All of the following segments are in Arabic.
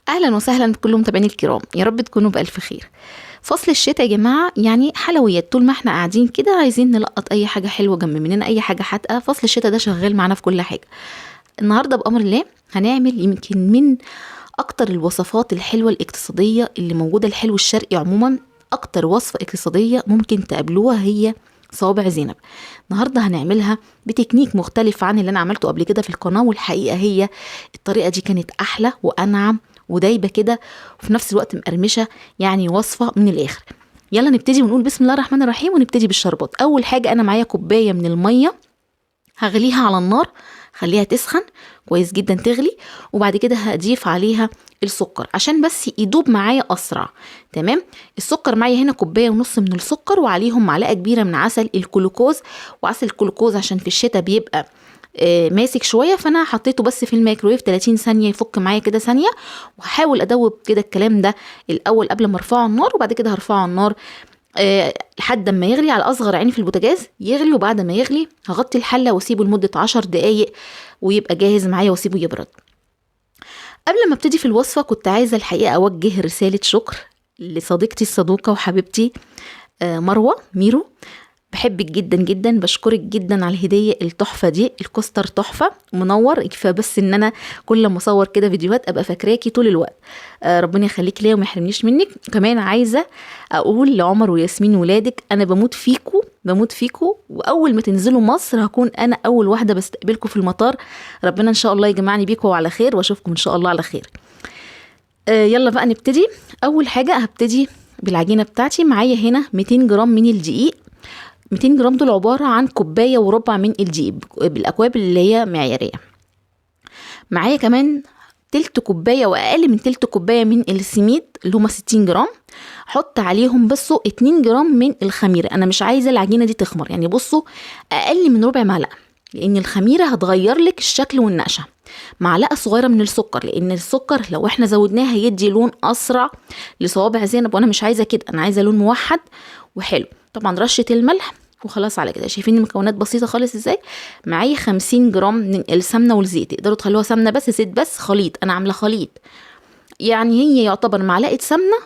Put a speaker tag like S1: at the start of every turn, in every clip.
S1: اهلا وسهلا بكل متابعيني الكرام، يا رب تكونوا بالف خير. فصل الشتاء يا جماعه يعني حلويات، طول ما احنا قاعدين كده عايزين نلقط اي حاجه حلوه جنب مننا، اي حاجه حادقه. فصل الشتاء ده شغال معانا في كل حاجه. النهارده بامر الله هنعمل يمكن من اكتر الوصفات الحلوه الاقتصاديه اللي موجوده. الحلو الشرقي عموما اكتر وصفه اقتصاديه ممكن تقابلوها هي صوابع زينب. النهارده هنعملها بتكنيك مختلف عن اللي انا عملته قبل كده في القناه، والحقيقه هي الطريقه دي كانت احلى وانعم ودايبه كده، وفي نفس الوقت مقرمشه. يعني وصفه من الاخر. يلا نبتدي ونقول بسم الله الرحمن الرحيم ونبتدي بالشربات. اول حاجه انا معايا كوبايه من الميه، هغليها على النار، خليها تسخن كويس جدا تغلي، وبعد كده هضيف عليها السكر عشان بس يدوب معايا اسرع. تمام. السكر معايا هنا كوبايه ونص من السكر، وعليهم معلقه كبيره من عسل الكلوكوز. وعسل الكلوكوز عشان في الشتاء بيبقى ماسك شويه، فانا حطيته بس في الميكرويف 30 ثانيه يفك معايا كده ثانيه. وهحاول ادوب كده الكلام ده الاول قبل ما ارفعه على النار، وبعد كده هرفعه على النار لحد ما يغلي على اصغر عين في البوتاجاز يغلي. وبعد ما يغلي هغطي الحله واسيبه لمده 10 دقايق ويبقى جاهز معايا واسيبه يبرد. قبل ما ابتدي في الوصفه كنت عايزه الحقيقه اوجه رساله شكر لصديقتي الصدوقه وحبيبتي مروه ميرو. بحبك جدا جدا، بشكرك جدا على الهديه التحفه دي. الكوستر تحفه منور، كفايه بس ان انا كل ما اصور كده فيديوهات ابقى فاكراكي طول الوقت. ربنا يخليك ليا وما يحرمنيش منك. كمان عايزه اقول لعمر وياسمين ولادك انا بموت فيكو بموت فيكو، واول ما تنزلوا مصر هكون انا اول واحده بستقبلكم في المطار. ربنا ان شاء الله يجمعني بيكم على خير واشوفكم ان شاء الله على خير. يلا بقى نبتدي. اول حاجه هبتدي بالعجينه بتاعتي. معايا هنا 200 جرام من الدقيق. 200 جرام دول عبارة عن كوباية وربع من الدقيق بالأكواب اللي هي معيارية. معايا كمان تلت كوباية وأقل من تلت كوباية من السميد اللي هما 60 جرام. حط عليهم بصوا 2 جرام من الخميرة. أنا مش عايزة العجينة دي تخمر، يعني بصوا أقل من ربع معلقة، لأن الخميرة هتغير لك الشكل والنقشة. معلقة صغيرة من السكر، لأن السكر لو احنا زودناه هيدي لون أسرع لصوابع زينب، وأنا مش عايزة كده، أنا عايزة لون موحد وحلو. طبعا رشة الملح وخلاص على كده. شايفين المكونات بسيطة خالص ازاي. معايا 50 جرام من السمنة والزيت، تقدروا تخلوها سمنة بس زيت بس، خليط. انا عاملة خليط، يعني هي يعتبر معلقة سمنة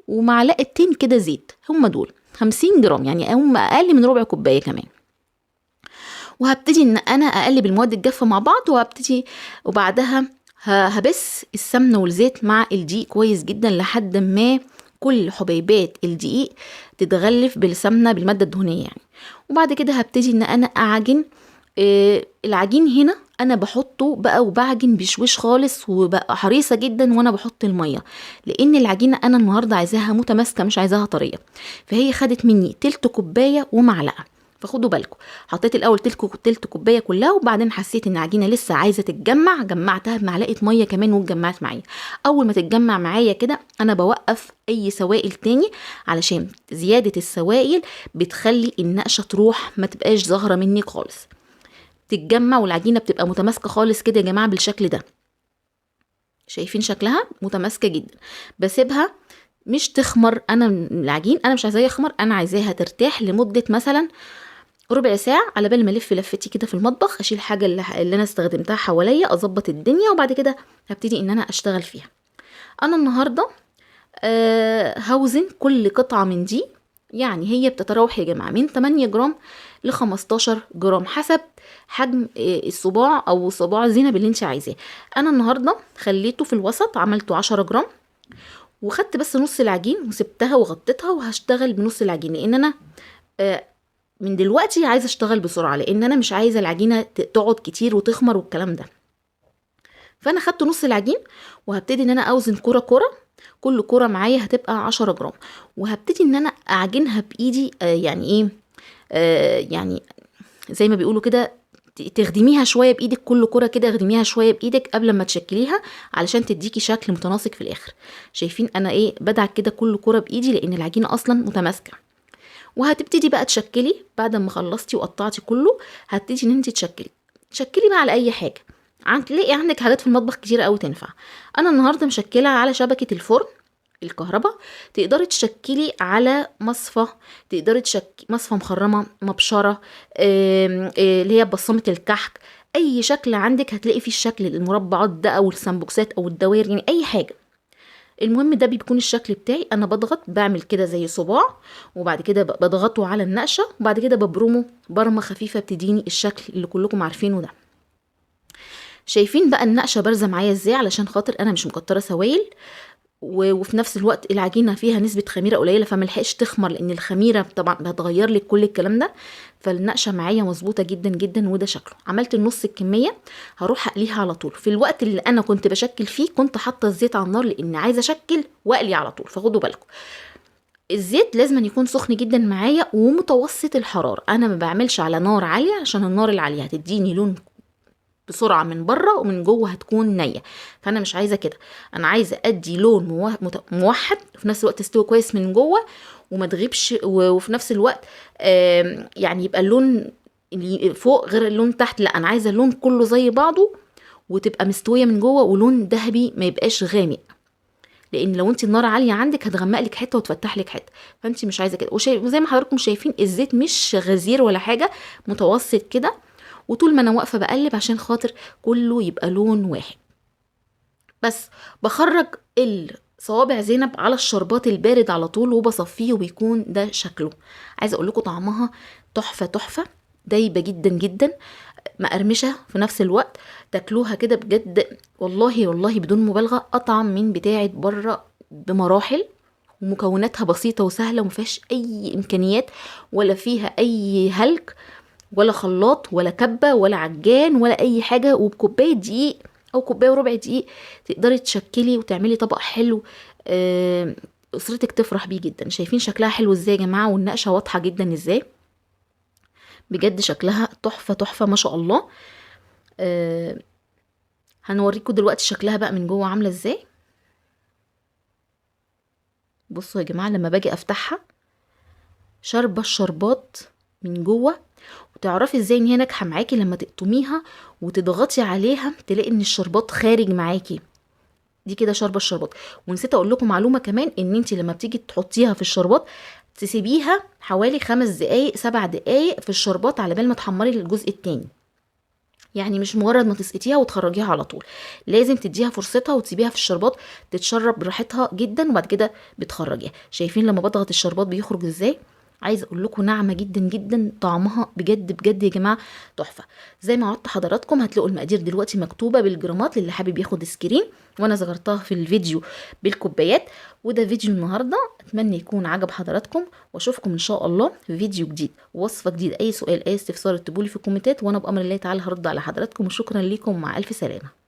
S1: ومعلقتين كده زيت، هم دول 50 جرام، يعني هم اقل من ربع كوباية كمان. وهبتدي ان انا اقلب المواد الجافة مع بعض، وهبتدي وبعدها هبس السمنة والزيت مع الدقيق كويس جدا لحد ما كل حبيبات الدقيق تتغلف بالسمنة بالمادة الدهنية يعني. وبعد كده هبتدي ان انا اعجن. العجين هنا انا بحطه بقى وبعجن بشويش خالص، وبقى حريصة جدا وانا بحط المية، لان العجينة انا النهاردة عايزاها متماسكة مش عايزاها طرية. فهي خدت مني تلت كوباية ومعلقة. فخدوا بالكم، حطيت الاول تلت كوبايه كلها، وبعدين حسيت ان العجينه لسه عايزه تتجمع، جمعتها بمعلقه ميه كمان واتجمعت معايا. اول ما تتجمع معايا كده انا بوقف اي سوائل تاني، علشان زياده السوائل بتخلي النقشه تروح، ما تبقاش ظاهره مني خالص، تتجمع والعجينه بتبقى متماسكه خالص كده يا جماعه بالشكل ده. شايفين شكلها متماسكه جدا. بسيبها مش تخمر. انا العجين انا مش عايزاها يخمر، انا عايزاها ترتاح لمده مثلا ربع ساعة، على بال ما الف لفتي كده في المطبخ، اشيل حاجة اللي انا استخدمتها حواليا، اظبط الدنيا، وبعد كده هبتدي ان انا اشتغل فيها. انا النهاردة هوزن كل قطعة من دي، يعني هي بتتراوح يا جماعة من 8 جرام ل 15 جرام حسب حجم الصباع او صباع زينب اللي انت عايزاه. انا النهاردة خليته في الوسط، عملته 10 جرام، وخدت بس نص العجين وسبتها وغطيتها، وهشتغل بنص العجين، لان انا من دلوقتي عايزه اشتغل بسرعه، لان انا مش عايزه العجينه تقعد كتير وتخمر والكلام ده. فانا خدت نص العجين، وهبتدي ان انا اوزن كوره كوره. كل كوره معايا هتبقى 10 جرام، وهبتدي ان انا اعجنها بايدي. يعني ايه؟ يعني زي ما بيقولوا كده، تخدميها شويه بايدك. كل كوره كده اخدميها شويه بايدك قبل ما تشكليها، علشان تديكي شكل متناسق في الاخر. شايفين انا ايه؟ بدعك كده كل كوره بايدي، لان العجينه اصلا متماسكه. وهتبتدي بقى تشكلي بعد ما خلصتي وقطعتي كله. هتبتدي ان انت تشكلي بقى على اي حاجه. تلاقي عندك حاجات في المطبخ كتير قوي تنفع. انا النهارده مشكله على شبكه الفرن الكهرباء. تقدري تشكلي على مصفى، تقدري تشكلي مصفى مخرمه، مبشره، اللي هي بصمه الكحك. اي شكل عندك هتلاقي فيه الشكل المربعات ده او السمبوكسات او الدوائر، يعني اي حاجه. المهم ده بيكون الشكل بتاعي. انا بضغط، بعمل كده زي صباع، وبعد كده بضغطه على النقشه، وبعد كده ببرمه برمه خفيفه بتديني الشكل اللي كلكم عارفينه ده. شايفين بقى النقشه بارزه معايا ازاي؟ علشان خاطر انا مش مكتره سوائل، وفي نفس الوقت العجينه فيها نسبه خميره قليله، فملحقش تخمر، لان الخميره طبعا هتغير لك كل الكلام ده. فالنقشه معايا مظبوطه جدا جدا. وده شكله. عملت النص الكميه، هروح اقليها على طول. في الوقت اللي انا كنت بشكل فيه كنت حاطه الزيت على النار، لان عايزه اشكل واقلي على طول، فخدوا بالكم الزيت لازم يكون سخن جدا معايا ومتوسط الحراره. انا ما بعملش على نار عاليه، عشان النار العاليه هتديني لون بسرعه من بره، ومن جوه هتكون نيه، فانا مش عايزه كده. انا عايزه ادي لون موحد، في نفس الوقت تستوي كويس من جوه وما تغيبش، وفي نفس الوقت يعني يبقى اللون اللي فوق غير اللون تحت. لا، انا عايزه اللون كله زي بعضه، وتبقى مستويه من جوه، ولون ذهبي ما يبقاش غامق، لان لو انت النار عاليه عندك هتغمق لك حته وتفتح لك حته، فانت مش عايزه كده. وزي ما حضراتكم شايفين الزيت مش غزير ولا حاجه، متوسط كده. وطول ما انا واقفه بقلب عشان خاطر كله يبقى لون واحد. بس بخرج الصوابع زينب على الشربات البارد على طول، وبصفيه، وبيكون ده شكله. عايزه اقول لكم طعمها تحفه تحفه، دايبه جدا جدا، مقرمشه في نفس الوقت. تاكلوها كده بجد والله والله بدون مبالغه اطعم من بتاعه بره بمراحل، ومكوناتها بسيطه وسهله، ومفيهاش اي امكانيات، ولا فيها اي هلك، ولا خلاط، ولا كبه، ولا عجان، ولا اي حاجه. وبكوبايه دقيق او كوبايه وربع دقيق تقدري تشكلي وتعملي طبق حلو، اسرتك تفرح بيه جدا. شايفين شكلها حلو ازاي يا جماعه؟ والنقشه واضحه جدا ازاي؟ بجد شكلها تحفه تحفه ما شاء الله. هنوريكم دلوقتي شكلها بقى من جوه عامله ازاي. بصوا يا جماعه، لما باجي افتحها شاربه الشربات من جوه. وتعرفي ازاي ان هي ناجحه معاكي؟ لما تقطميها وتضغطي عليها تلاقي ان الشربات خارج معاكي. دي كده شاربه الشربات. ونسيت اقول لكم معلومه كمان، ان انت لما بتيجي تحطيها في الشربات تسيبيها حوالي 5 دقايق 7 دقايق في الشربات على بال ما تحمري الجزء التاني. يعني مش مجرد ما تسقطيها وتخرجيها على طول، لازم تديها فرصتها وتسيبيها في الشربات تتشرب براحتها جدا، وبعد كده بتخرجيها. شايفين لما بضغط الشربات بيخرج ازاي؟ عايزه اقول لكم ناعمه جدا جدا، طعمها بجد بجد يا جماعه تحفه. زي ما وعدت حضراتكم هتلاقوا المقادير دلوقتي مكتوبه بالجرامات للي حابب ياخد سكرين، وانا ذكرتها في الفيديو بالكوبايات. وده فيديو النهارده، اتمنى يكون عجب حضراتكم، واشوفكم ان شاء الله في فيديو جديد ووصفه جديده. اي سؤال اي استفسار اكتبولي في الكومنتات، وانا بامر الله تعالى هرد على حضراتكم. وشكرا لكم، مع الف سلامه.